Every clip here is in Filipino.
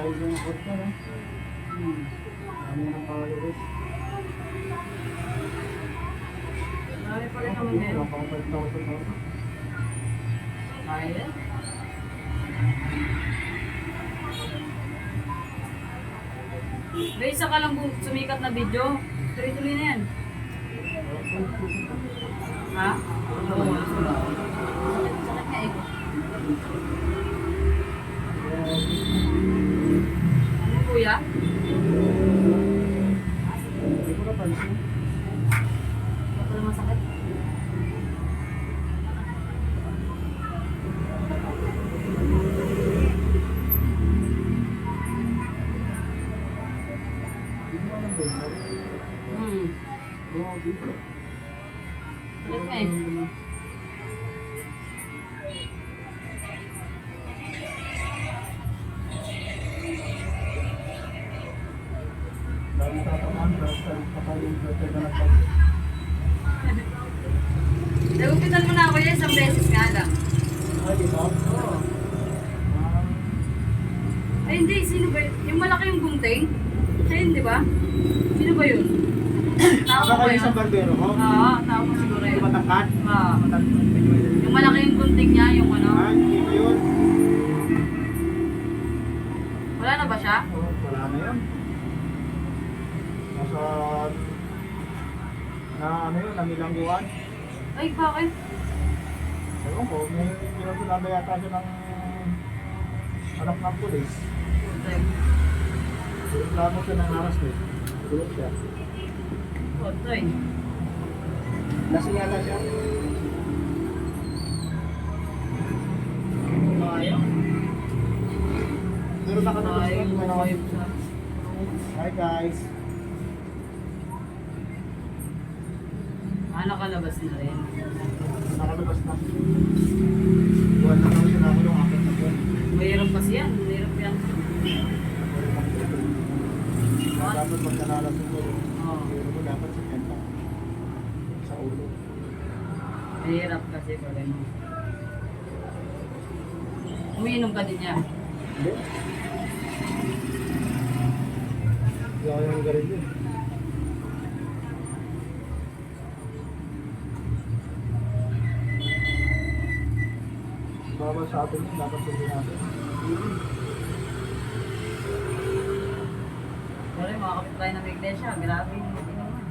Size yung hot na, no? Ano yung followers? Marami pa rin naman din. Wala pang 5,000 na. Kaya. May isa ka lang sumikat na video. Tuloy-tuloy na yan. Ha? Oo. Sakit nga eh. Ano kuya? Hindi ko napansin. Ito naman sakit. Hindi mo alam doon. Grabe. Sakit nga eh. Dahil tatamaan, basta kapalong birthday ka na pag... Nagupitan mo na ako yan, isang beses nga lang. Ay, di ba? Oo. Ay hindi, sino ba yun? Yung malaki yung gunting? Siya yun, di ba? Sino ba yun? Tao Baka ba kayo yun? sa barbero ko? Oo, tao mo siguro Yung yun. matangkad? Oo. Matangkad. Yung malaki yung gunting niya, yung ano. Ah, hindi ba yun? Wala na ba siya? Oo, wala na yan. Nasa... Na ano yun, namilangguan. Ay, bakit? Ewan ko, may pinagulaba yata siya ng anak ng pulis. Putek. Reklamo siya ng aras eh. Gulot siya. Putek. Lasing yata siya. Ayaw. Pero nakalabas Ayaw. na naman. Ayaw siya. Hi guys. Nakalabas na rin. Nakalabas na. Buwan na kami sinama yung akin na buwan. Mahirap kasi yan. Mahirap yan. Dapat magkanalasing ko. Oo. Pero ko dapat sa kenta. Sa ulo. Mahirap kasi pala mo. Umiinom ka din yan. Hindi. Hindi ako yung garin yun. Bawal sa atin yun, dapat sundin natin. Pero yung mga kapitbahay ng iglesia, grabe yung inuman.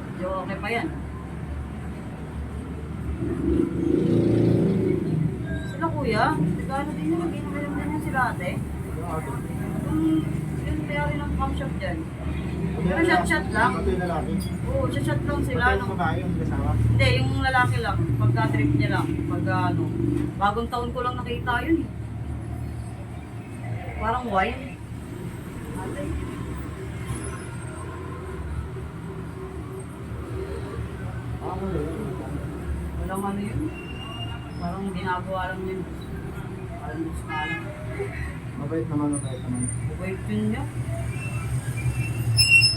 Medyo okay pa yan. Sila kuya, sigano din yun, mag-inom din yan sila ate. Yung atin. Yung tayari ng pump shop dyan. Pero shot-shot lang. Ito yung lalaki. Oo, shot-shot lang sila. Ito yung babae, yung kasama. Hindi, yung lalaki lang. Pagka-trip niya lang. Pagka ano. Bagong taon ko lang nakita yun eh. Parang wine. Ate. Ano yun? Walang ano yun. Parang ginagawa lang yun. Parang gusto nga lang. Mabait naman, mabait naman. Wait yun niya.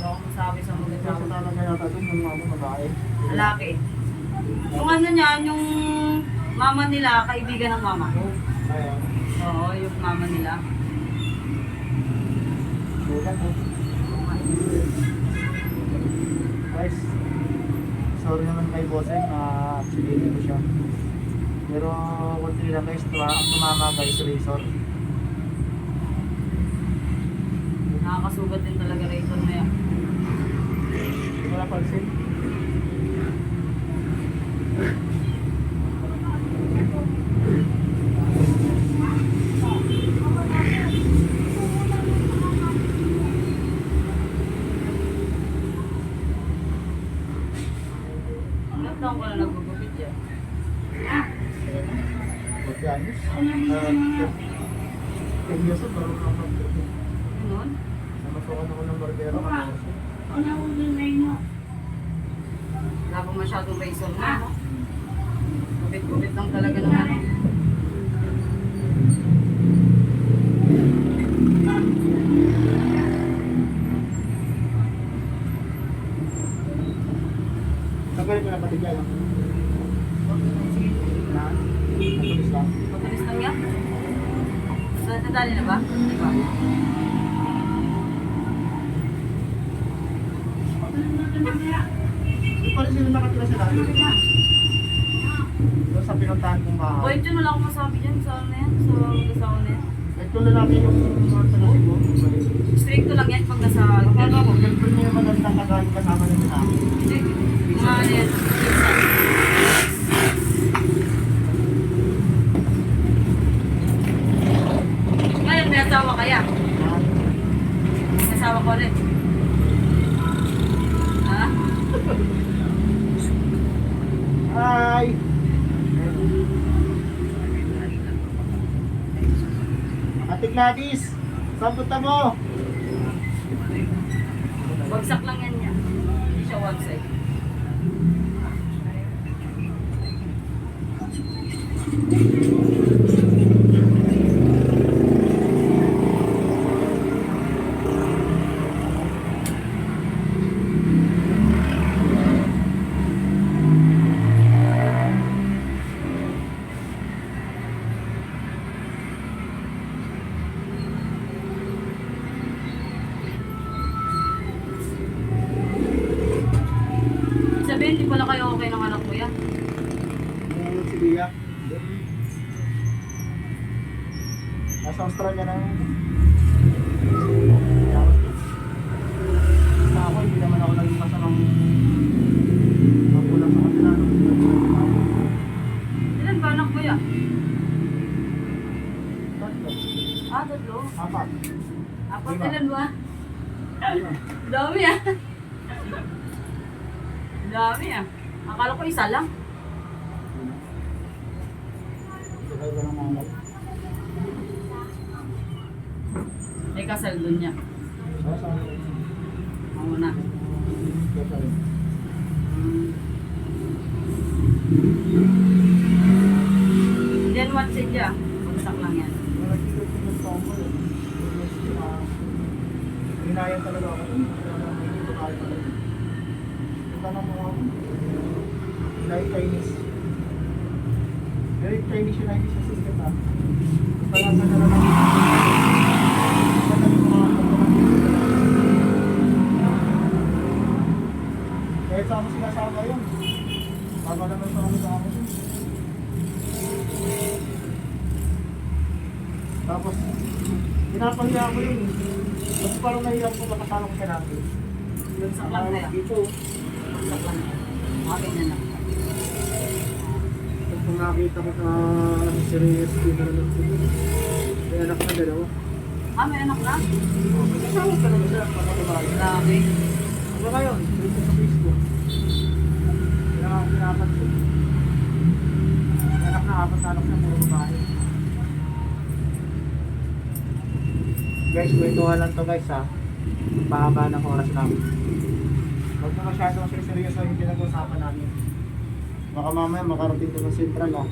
Wala akong masabi sa mga Kasi tao. talaga yata dun yung ano, babae. Lalaki. Yung ano niya, yung mama nila, kaibigan ng mama ko. Ayan. Oo, yung mama nila. Bukan po. Guys, sorry naman kay Bosseng na accident ko siya. Pero kunti lang guys, ang tumama guys, razor. Nakakasugat din talaga razor na yan. Hindi mo napansin? Ilang taon ko na nagugupit yan. 40 años? 10 years old, baru nakapag-gupit. Ganun? Namasukan ako ng barbero. Wala pa masyadong razor na. No? Gupit-gupit lang talaga ng ano. Tagal ko na patigyan. Nadali na ba? Di ba? Hindi pa rin sila nakatira sa dati. Doon sa pinuntahan kong O, bahay. ito wala akong masabi dyan sa ano yan, sa mag-asawa na yan. Ito lalaki yung mga tagasig ko. Stricto lang yan pag nasa... Akala ko, girlfriend niya yung magandang kagaling kasama na sila. Hindi. Mga ano yan. Ngayon, may asawa kaya? May asawa ko ulit. Ha? Hi! Ate Gladys, saan punta mo? Bagsak lang yan niya. Hindi siya website. Sabihin, di pala kayo okay ng anak ko yan. Ngayon si Bia. Nasa Australia na yun. Basta ako, hindi naman ako naging masamang magulang sa kanila. Ilan ba anak mo yan? Tatlo. Ah, tatlo. Apat. Apat Lima. ilan ba? Lima. Dami ah. Dami ah. Akala ko isa lang. Sakay ka ng nanay. May kasal doon niya. Saan? Ako na. Saan? Then what's it ya? Bagsak lang yan. Hinayang talaga ako. Tanong mo ako. Like Chinese. Very Chinese yun, hindi siya sikat ha. Basta nasa na lang. Kahit sa ako sinasama yun. Tama naman sa ako sa ako. Tapos, pinapahiya ko yun. Tapos parang nahihirap ko makasama ko siya natin. Bagsak lang kaya. Dito. Bagsak lang. Mga ganyan lang. Kung nakita ko sa serious na naman sila. May anak na dalawa. Ah, may anak na? Kasama ka naman sila sa kababae. Grabe. Ano ngayon? Dito sa Facebook. Pinapansin. May anak na apat na anak na puro babae. Guys, kwentuhan lang to guys ha. Pahaba ng oras namin. Huwag na masyadong seryoso yung pinag-uusapan namin. Baka mamaya makarating to ng Central ha.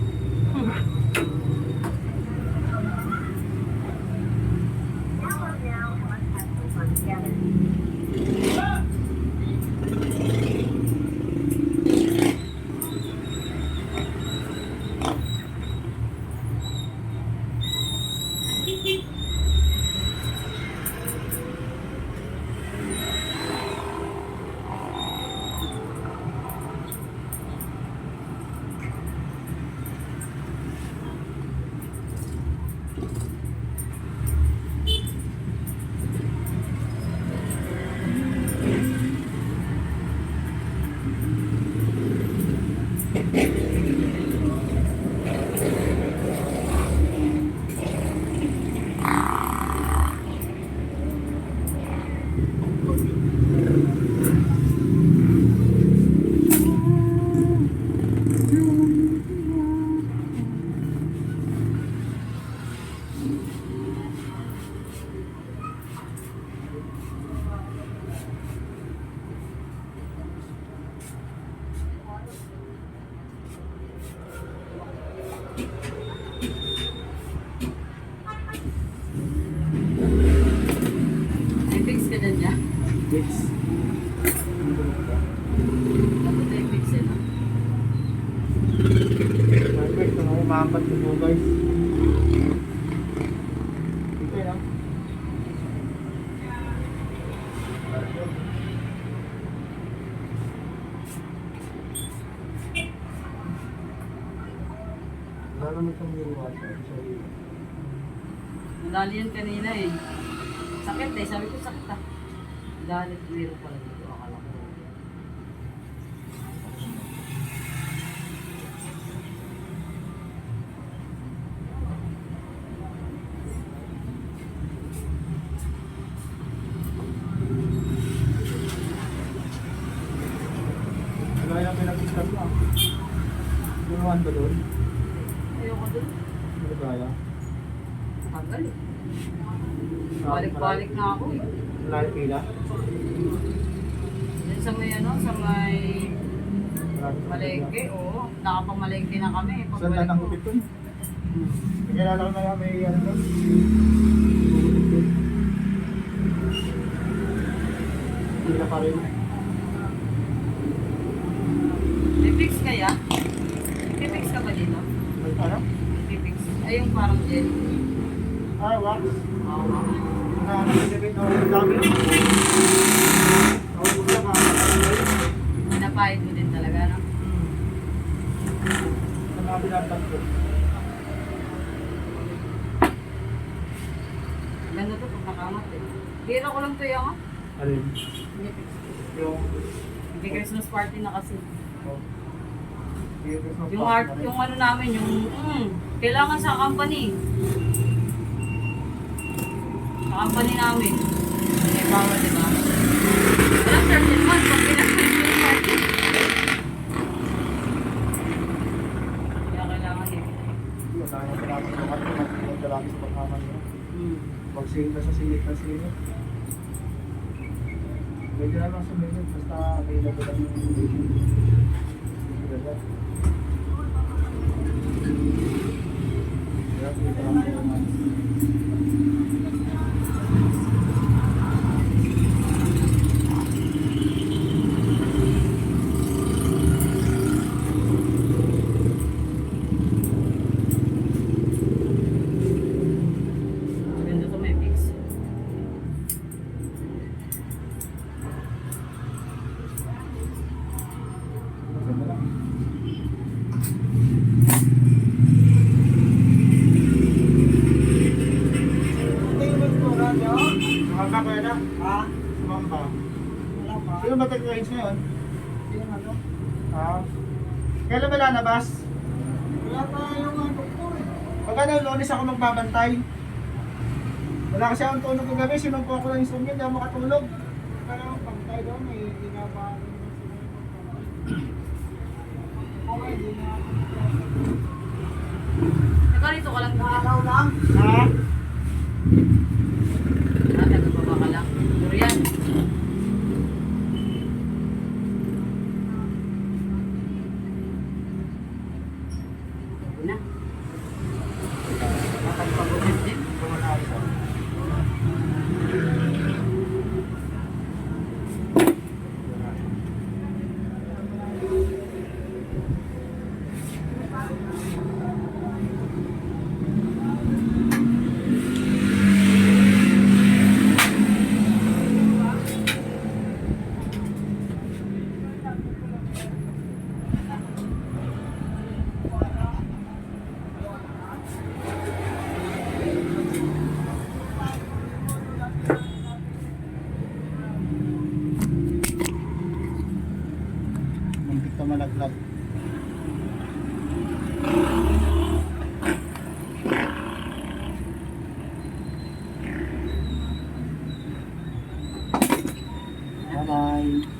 May fix ka dyan niya? Yes. Dapat ay fix eh, no? Guys, ito mga umapat ko po guys. naman itong niliwas. Nadali yan kanina eh. Sakit eh, sabi ko sakit ah. Nadali, meron pala dito, akala ko. Wala yung pinag-istan mo ah. Ginawan ba doon? Ayoko dun. Ano kaya? Tagal eh. Balik-balik na ako eh. Wala yung pila? Dun sa may ano, sa may malengke, oo. Nakapamalengke na kami. Saan lahat ang gupit doon? Nakilala ko na nga may ano doon. Pila pa rin. May fix kaya? May fix ka ba dito? May ano? May fix. Ay, yung parang gel. Ah, wax. Oo. Nakakasibit na ang dami. Ako mo lang Pinapahid mo din talaga, no? sa mga binatang ko. Ganda to pag nakamat eh. Hira ko lang to yung ah. Alin? Hindi fix. Yung... Hindi Christmas party na kasi. Oh. Yung art, yung ano namin, yung kailangan sa company. Sa company namin. May bawal, di ba? Walang certain month pag pinag-Christmas party. Kaya kailangan eh. Wala na pinapag sa kanto. Magdalaki sa pagkaman mo. Magsingit ka sa singit na singit. Pwede naman sa minute. Basta available lang yung information. Ganda. Kaya pwede lang po naman. Ganda to may fix. Ganda lang. Sumamba ko yan ah. Ha? Sumamba. Wala pa. Sino ba tag-range ngayon? Yung ano? Ha? Kailan ba lalabas? Wala pa yung doktor eh. Pag ano, Lunes ako magbabantay. Wala kasi akong tulog kagabi, sinumpo ako ng insomnia, hindi ako makatulog. Kaya ang pagtay doon eh, ginaba rin na sila yung pagtay. Oo, hindi na ako. Nakarito ka lang ba? Araw lang. Ha? Ah, nagababa ka lang. Durian. Ito na. Nakapagpagupit din. Muntik ka malaglag. Bye-bye.